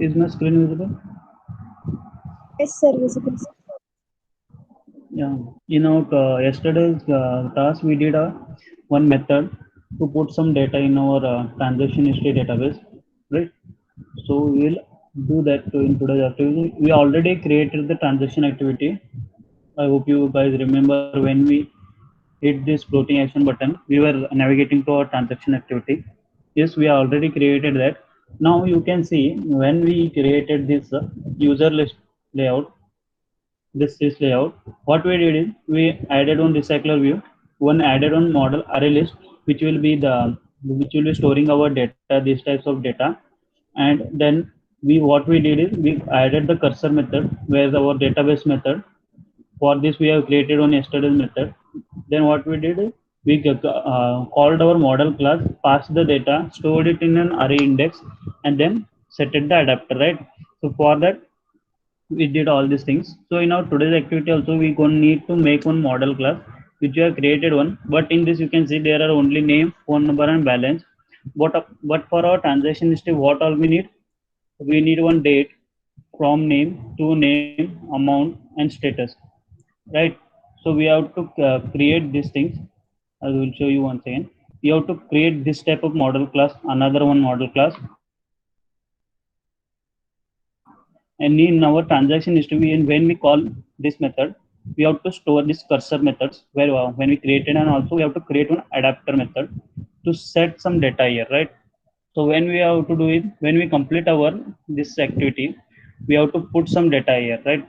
Is my screen visible? Yes, sir, visible. Yeah. Yesterday's task we did one method to put some data in our transaction history database, right? So we'll do that in today's activity. We already created the transaction activity. I hope you guys remember when we hit this floating action button, we were navigating to our transaction activity. Yes, we already created that. Now you can see when we created this user list layout, this is layout. What we did is we added one recycler view, one added on model array list, which will be storing our data, these types of data, and then what we did is we added the cursor method, where our database method. For this, we have created one yesterday's method. Then what we did is we called our model class, passed the data, stored it in an array index, and then set it the adapter, right? So for that, we did all these things. So in our today's activity also, we gonna need to make one model class, which we have created one. But in this, you can see there are only name, phone number, and balance. But for our transaction history, what all we need? We need one date, from name, to name, amount, and status, right? So we have to create these things. I will show you once again. We have to create this type of model class, another one model class, and in our transaction history, and when we call this method, we have to store this cursor methods, where when we created, and also we have to create one adapter method to set some data here, right? So when we have to do it, when we complete our this activity, we have to put some data here, right?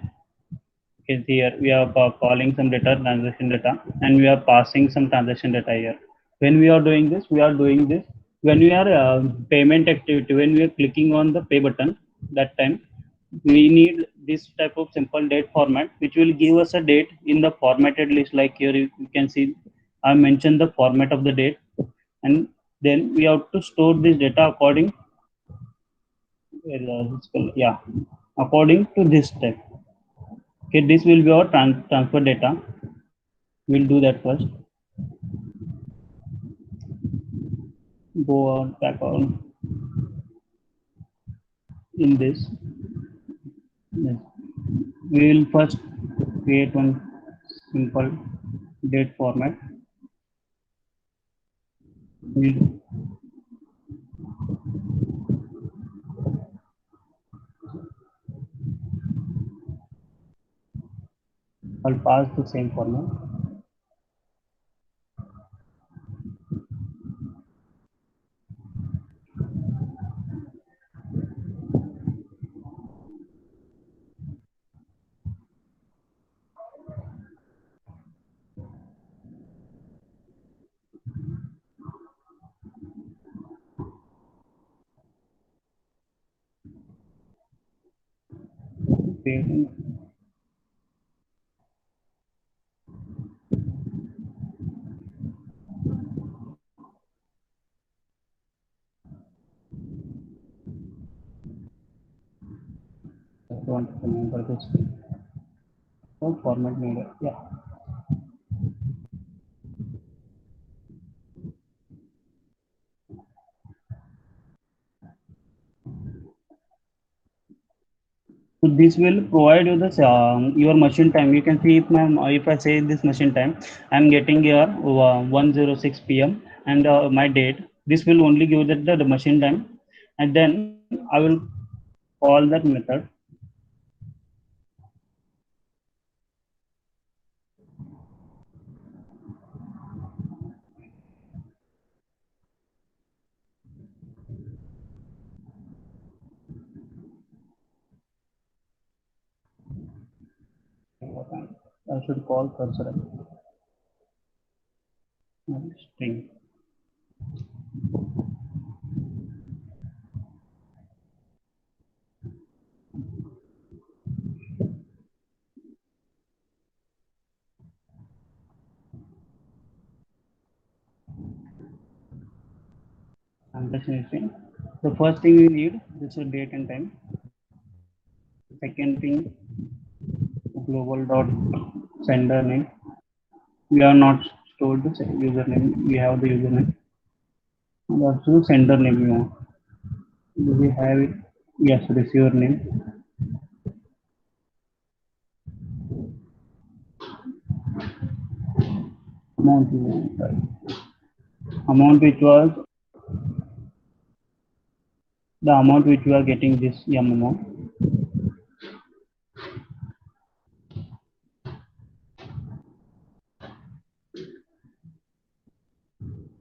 Is here we are calling some data, transaction data, and we are passing some transaction data here. When we are doing this, when we are payment activity, when we are clicking on the pay button, that time we need this type of simple date format, which will give us a date in the formatted list. Like here you can see I mentioned the format of the date, and then we have to store this data according, yeah, according to this type. Okay, this will be our transfer data. We'll do that first. Go on back on in this. Yes. We will first create one simple date format. We'll, I'll pass the same format. Creating. I don't remember this. Oh, format needed. Yeah. So this will provide you the your machine time. You can see if I say this machine time, I'm getting here 1:06 p.m. and my date. This will only give the machine time, and then I will call that method. I should call cursor string. Transaction string. The first thing we need is a date and time. Second thing, global dot sender name. We are not stored the username. We have the username. And also sender name we want. Do we have it? Yes, receiver name. Amount you want, right? Amount which was the amount which you are getting this M amount.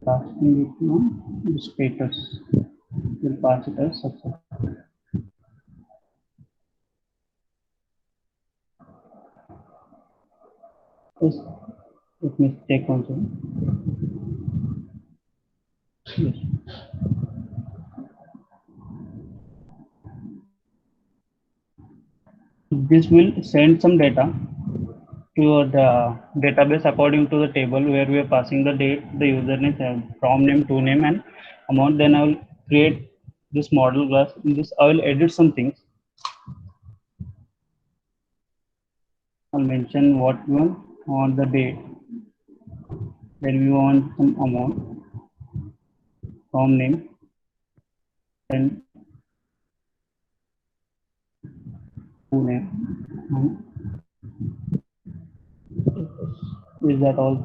Passing it to the status. We'll pass it as success. Yes, let me check also. Yes. This will send some data to your database according to the table where we are passing the date, the username, from name, to name, and amount. Then I will create this model class. In this, I will edit some things. I'll mention what we want the date. Then we want some amount, from name, then to name. Is that all?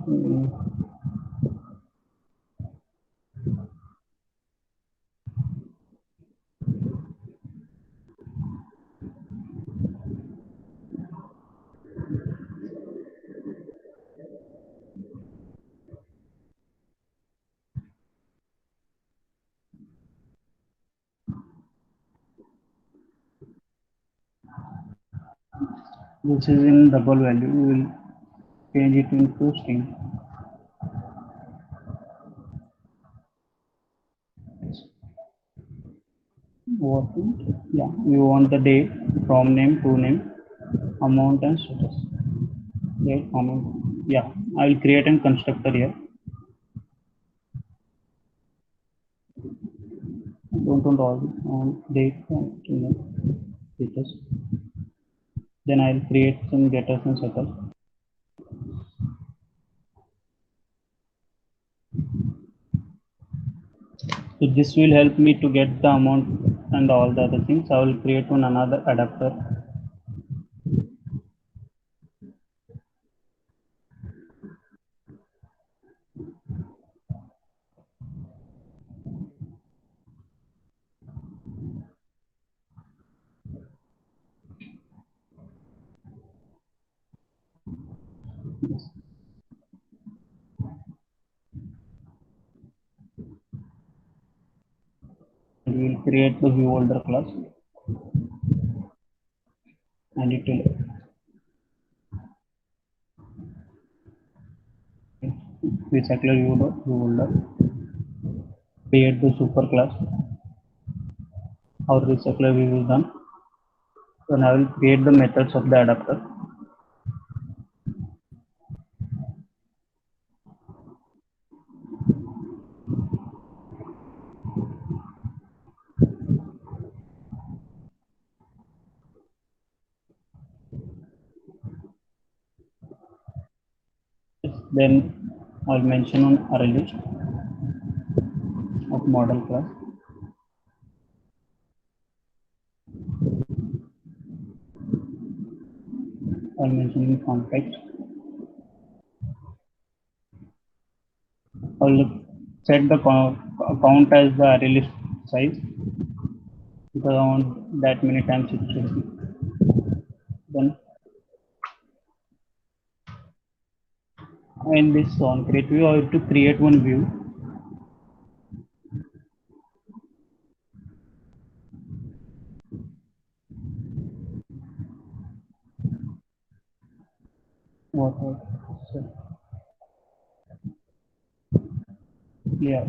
This is in double value. We will change it into string. What? Yeah, we want the date, from name, to name, amount, and status. Date, amount. Yeah, I will create a constructor here. Don't want all date, to name, status. Then I will create some getters and setters. So this will help me to get the amount and all the other things. I will create one another adapter. And we will create the view holder class, and it will recycler view holder, create the super class. Our recycler view is done. So now I will create the methods of the adapter. Then I'll mention on array list of model class. I'll mention in context. I'll set the count as the array list size, because I want that many times it should be. Then in this on create view, I have to create one view. What? Yeah.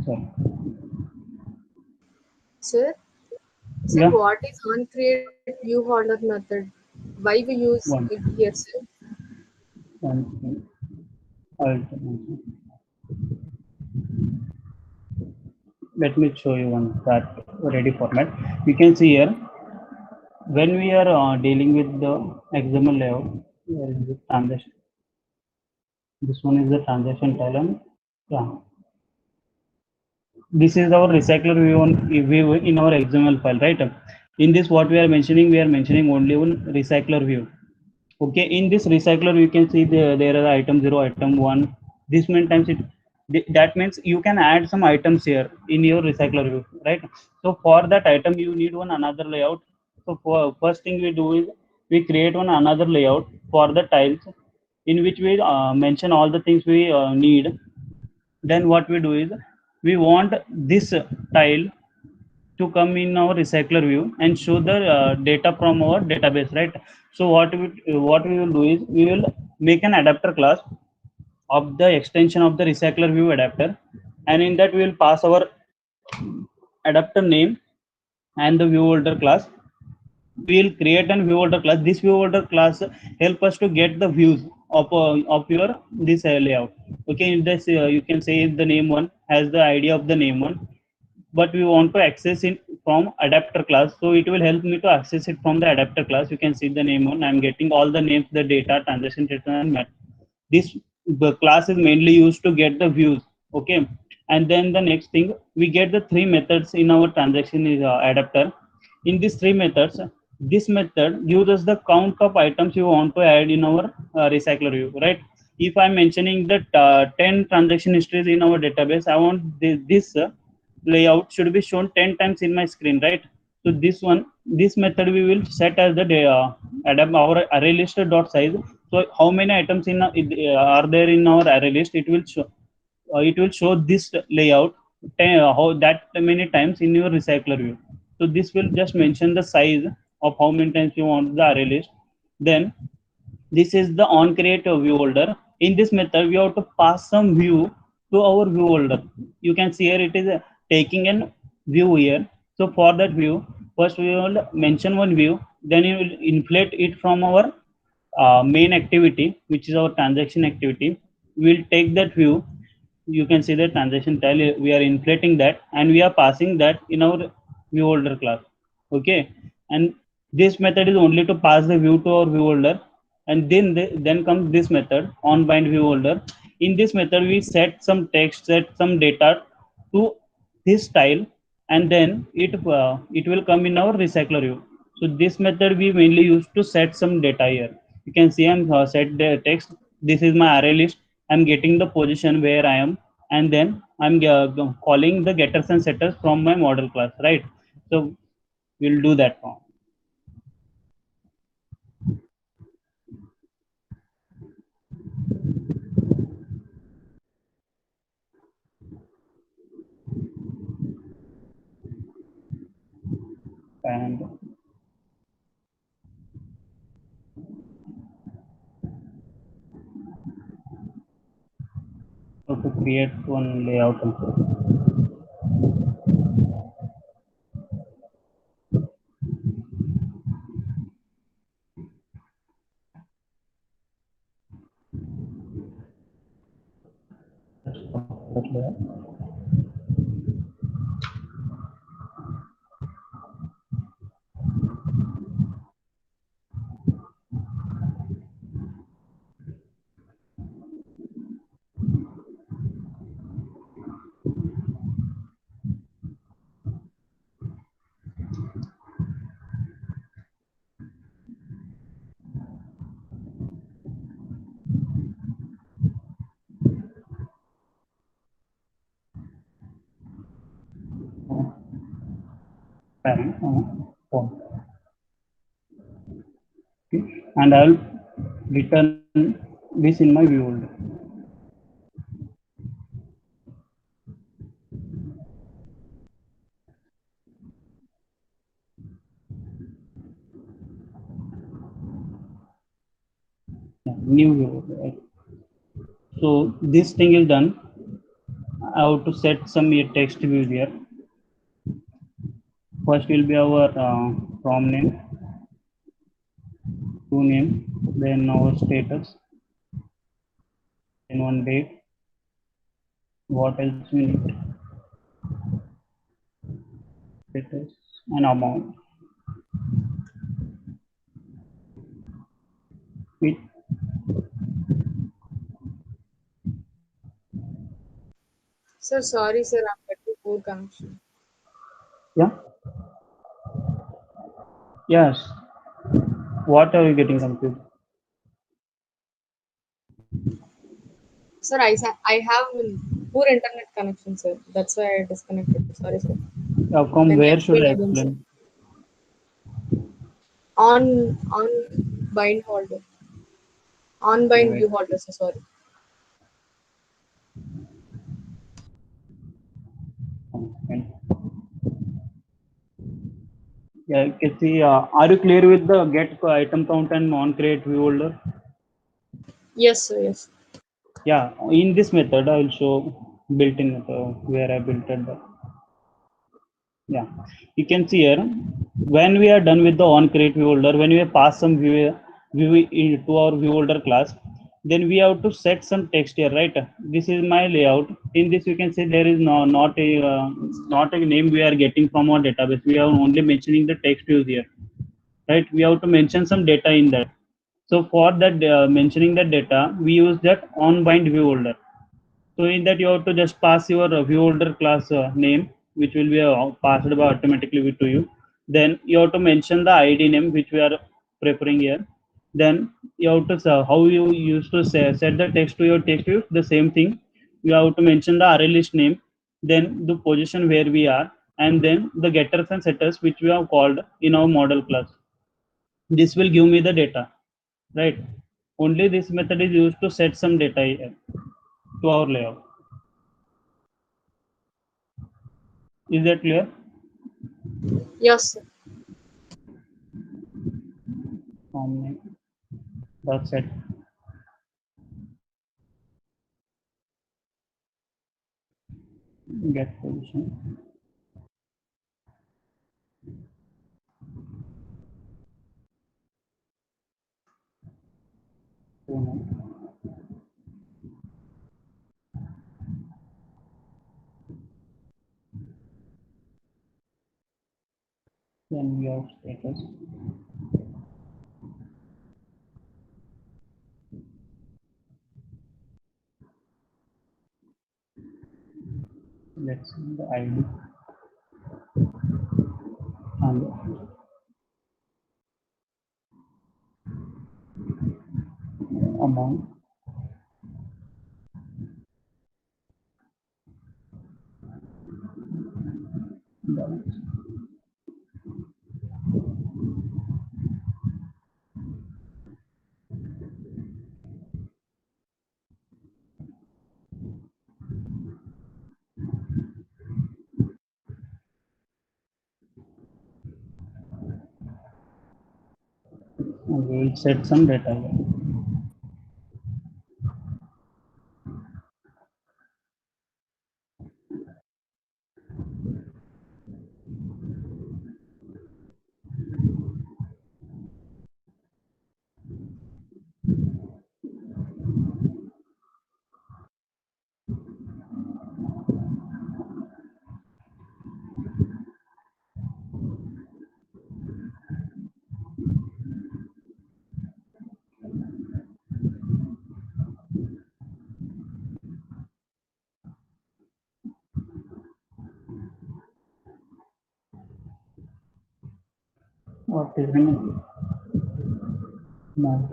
Sorry. Sir, Yeah. what is onCreate view holder method? Why we use One. it here, sir? One. I'll mention. Let me show you one that ready format. You can see here when we are dealing with the XML layout, where is the transition? This one is the transaction tile, and yeah, this is our recycler view in our XML file, right? In this, what we are mentioning only one recycler view. Okay, in this recycler, you can see there are item 0, item 1. This many times that means you can add some items here in your recycler view, right? So for that item, you need one another layout. So for first thing we do is we create one another layout for the tiles, in which we mention all the things we need. Then what we do is we want this tile to come in our recycler view and show the data from our database, right? So what we will do is we will make an adapter class of the extension of the recycler view adapter, and in that we will pass our adapter name and the view holder class. We will create an view holder class. This view holder class help us to get the views of your this layout. Okay, in this you can say the name one has the idea of the name one, but we want to access it from adapter class, so it will help me to access it from the adapter class. You can see the name one. I'm getting all the names, the data, transaction data, and map. This the class is mainly used to get the views. Okay, and then the next thing, we get the three methods in our transaction is adapter. In these three methods, this method gives us the count of items you want to add in our recycler view, right? If I'm mentioning that 10 transaction histories in our database, I want this layout should be shown 10 times in my screen, right? So this method we will set as the adapt our array list dot size. So how many items are there in our array list, it will show this layout how that many times in your recycler view. So this will just mention the size of how many times you want the array list. Then this is the on create view holder. In this method we have to pass some view to our view holder. You can see here it is taking an view here. So for that view, first we will mention one view, then you will inflate it from our main activity, which is our transaction activity. We will take that view. You can see the transaction tile, we are inflating that and we are passing that in our view holder class. Okay, and this method is only to pass the view to our view holder. And then comes this method on bind view holder. In this method we set some text, set some data to this style, and then it will come in our recycler view. So this method we mainly use to set some data here. You can see I'm set the text. This is my array list. I'm getting the position where I am, and then I'm calling the getters and setters from my model class, right? So we'll do that now. And so to create one layout also. That layout. Parent, form. Okay, and I'll return this in my view holder. Yeah, new view holder, right? So this thing is done. I have to set some text views here. First will be our from name, to name, then our status, then one date. What else we need? Status and amount. It Sir, sorry, sir, I'm getting poor connection. Yeah. Yes. What are you getting confused? Sir, I have poor internet connection, sir. That's why I disconnected. Sorry, sir. From Can you where should explain I again, sir? explain? On bind holder. On Okay, bind wait. view holder, sir. Sorry. Okay. Yeah, you can see. Are you clear with the get item count and on create view holder? Yes, sir. Yes. Yeah, in this method, I will show built-in method where I built it. Yeah, you can see here when we are done with the on create view holder, when we pass some view to our view holder class, then we have to set some text here, right? This is my layout. In this, you can see there is not a name we are getting from our database. We are only mentioning the text views here, right? We have to mention some data in that. So for that mentioning that data, we use that on bind view holder. So in that you have to just pass your view holder class name, which will be passed by automatically to you. Then you have to mention the ID name which we are preparing here. Then you have to how you used to set the text to your text view. The same thing. You have to mention the array list name, then the position where we are, and then the getters and setters which we have called in our model class. This will give me the data, right? Only this method is used to set some data here to our layout. Is that clear? Yes, sir. That's it. Get position. Then we have status. Let's see the ID and amount. Balance. And we will set some data here. What is the name? Amount.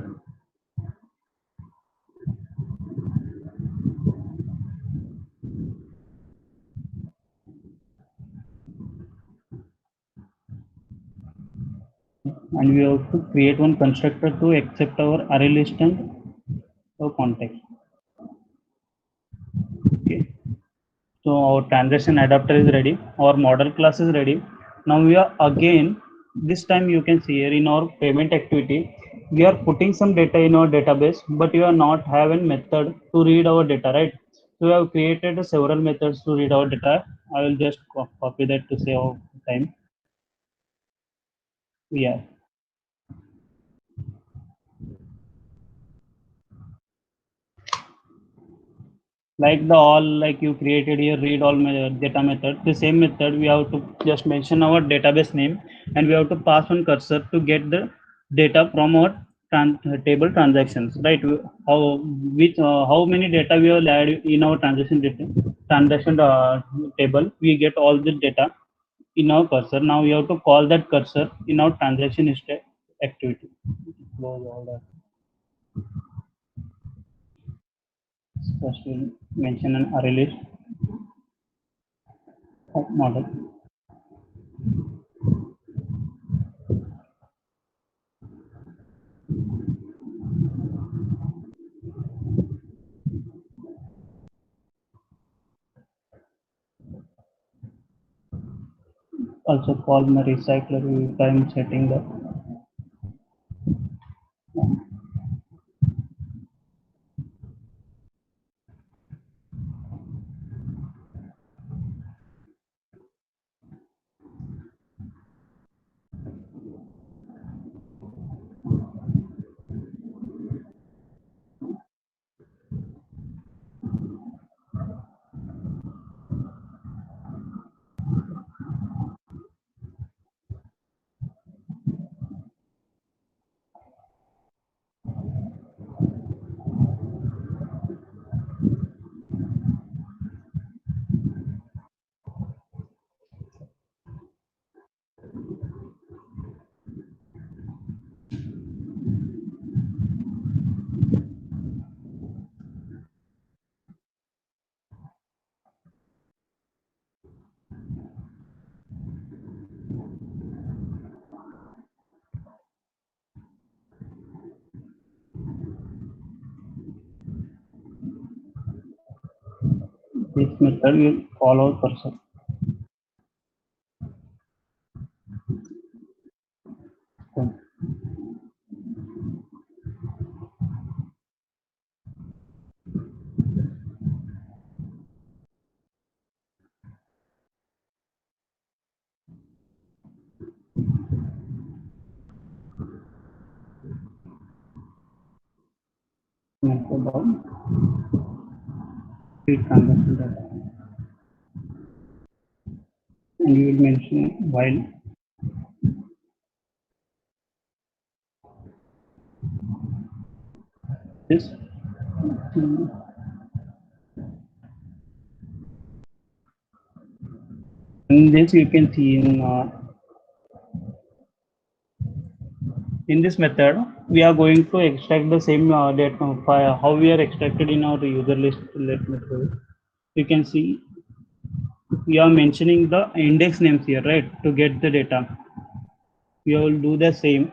And we have to create one constructor to accept our array list and our context. Okay. So our transaction adapter is ready. Our model class is ready. Now we are again, this time you can see here in our payment activity, we are putting some data in our database, but you are not having method to read our data, right? So we have created several methods to read our data. I will just copy that to save time. Yeah. Like the all like you created here read all data method, the same method we have to just mention our database name and we have to pass on cursor to get the data from our table transactions, right? How how many data we will add in our transaction table? We get all the data in our cursor. Now we have to call that cursor in our transaction history activity. Close all that. First we'll mention an array list of model. Also call my recycler if I'm setting the this method will call our cursor. So, method of read transaction data, and you will mention while this. In this you can see in this method we are going to extract the same data file how we are extracted in our user list method. You can see we are mentioning the index names here, right, to get the data. We will do the same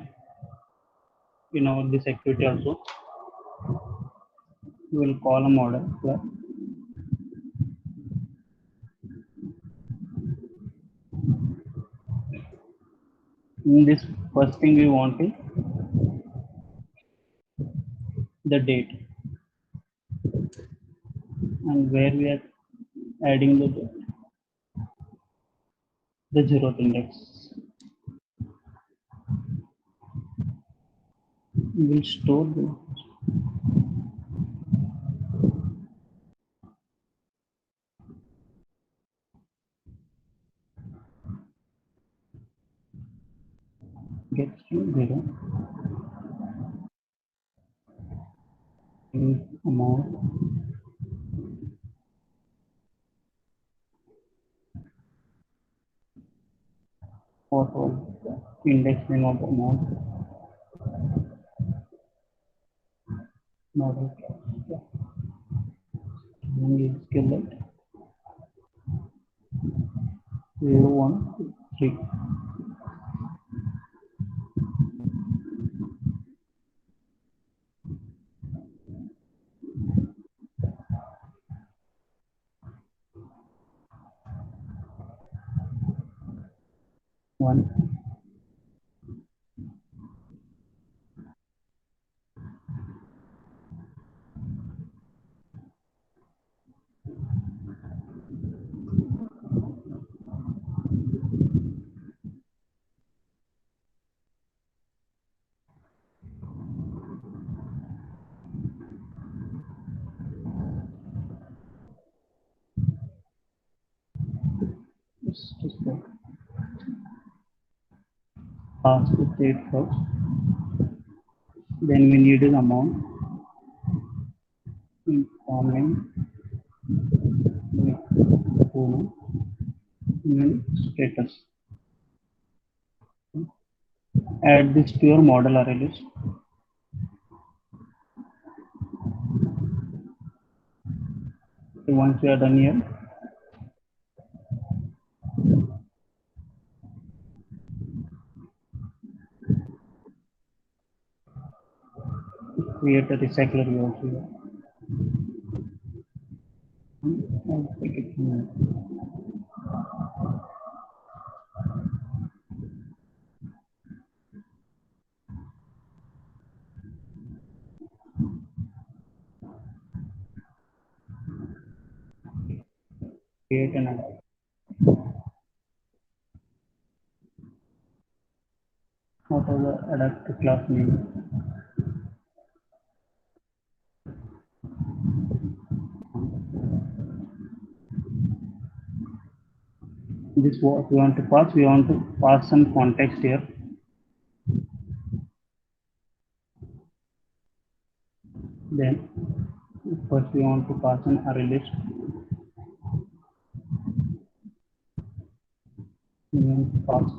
in our this activity also. We will call a model. In this first thing we want is the date, and where we are adding the zeroth index. We will store the get string 0 amount what was the index name of amount model skill 0 1 3 1 just pass the date first. Then we need is amount, informing, and status. Add this to your model array list. So once you are done here, create a recycler also. Create an adapter. What are the adapter class name? This what we want to pass. We want to pass some context here. Then first we want to pass an array list. We want to pass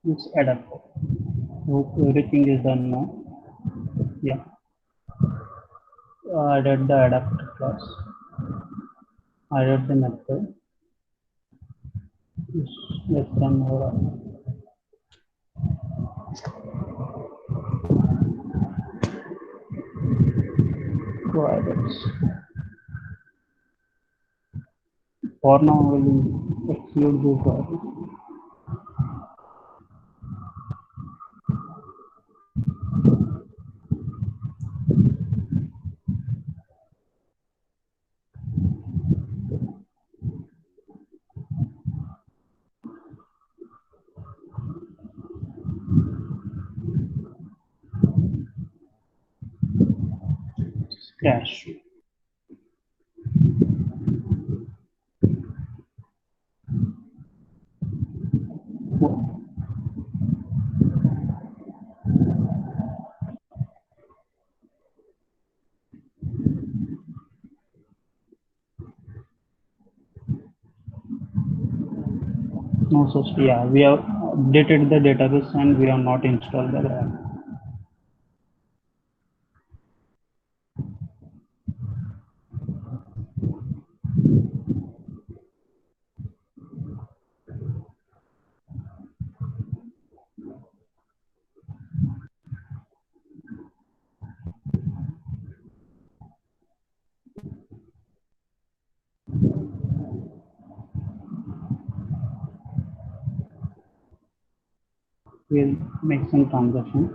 this adapter. Hope everything is done now. Yeah. Added the adapter class. Added the method. Less than or provided. For now, I will exclude this provided. Cache. No, so yeah, we have updated the database and we have not installed the graph. We'll make some transaction.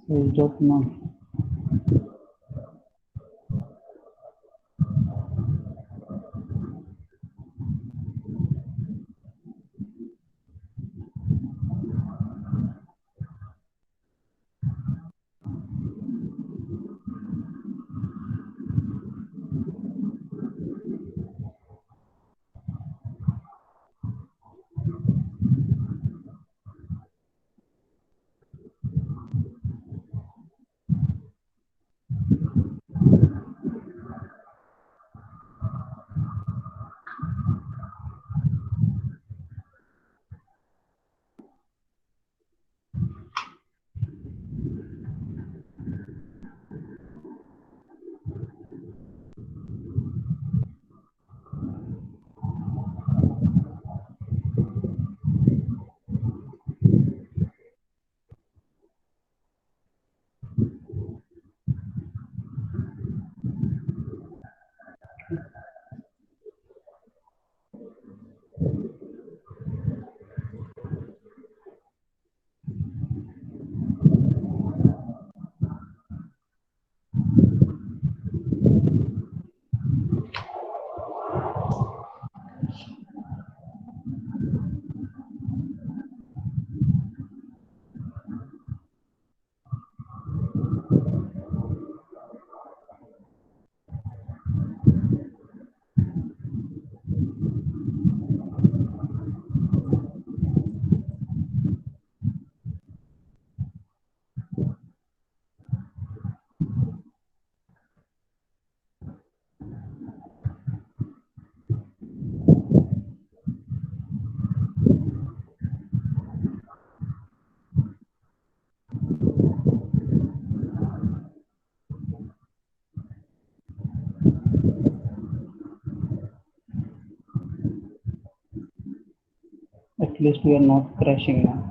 So just now. At least we are not crashing now.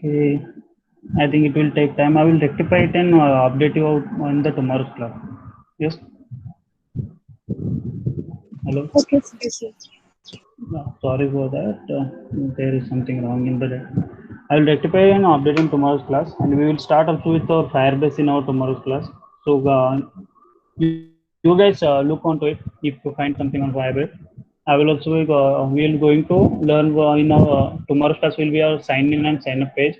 Okay, I think it will take time. I will rectify it and update you on the tomorrow's class. Yes. Hello. Okay, sir. Yes, sir. Sorry for that. There is something wrong in the day. I will rectify and update in tomorrow's class, and we will start also with our Firebase in our tomorrow's class. So you guys look onto it if you find something on Firebase. I will also we will going to learn tomorrow's class will be our sign in and sign up page.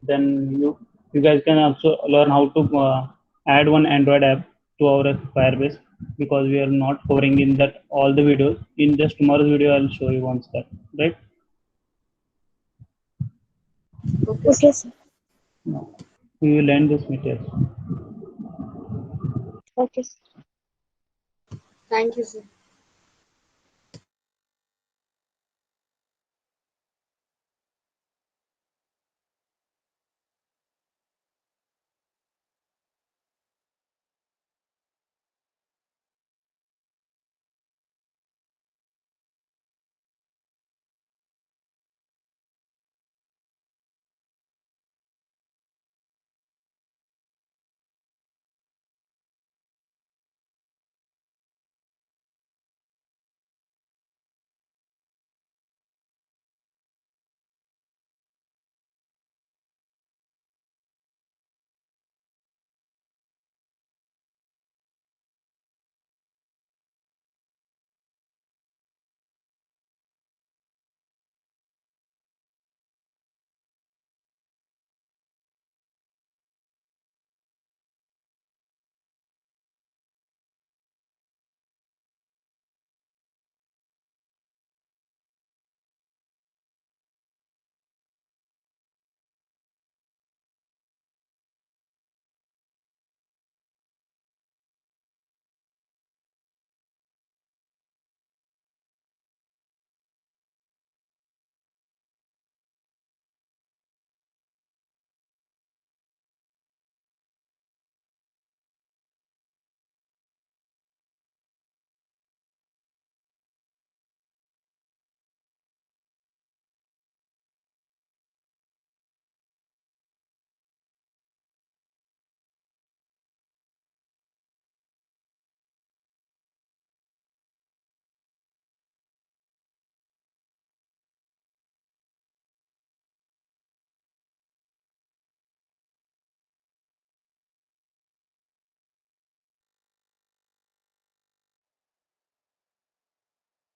Then you guys can also learn how to add one Android app to our Firebase, because we are not covering in that all the videos. In just tomorrow's video, I'll show you once that, right? Okay, sir. Okay, sir. No. We will end this meeting. Okay, sir. Thank you, sir.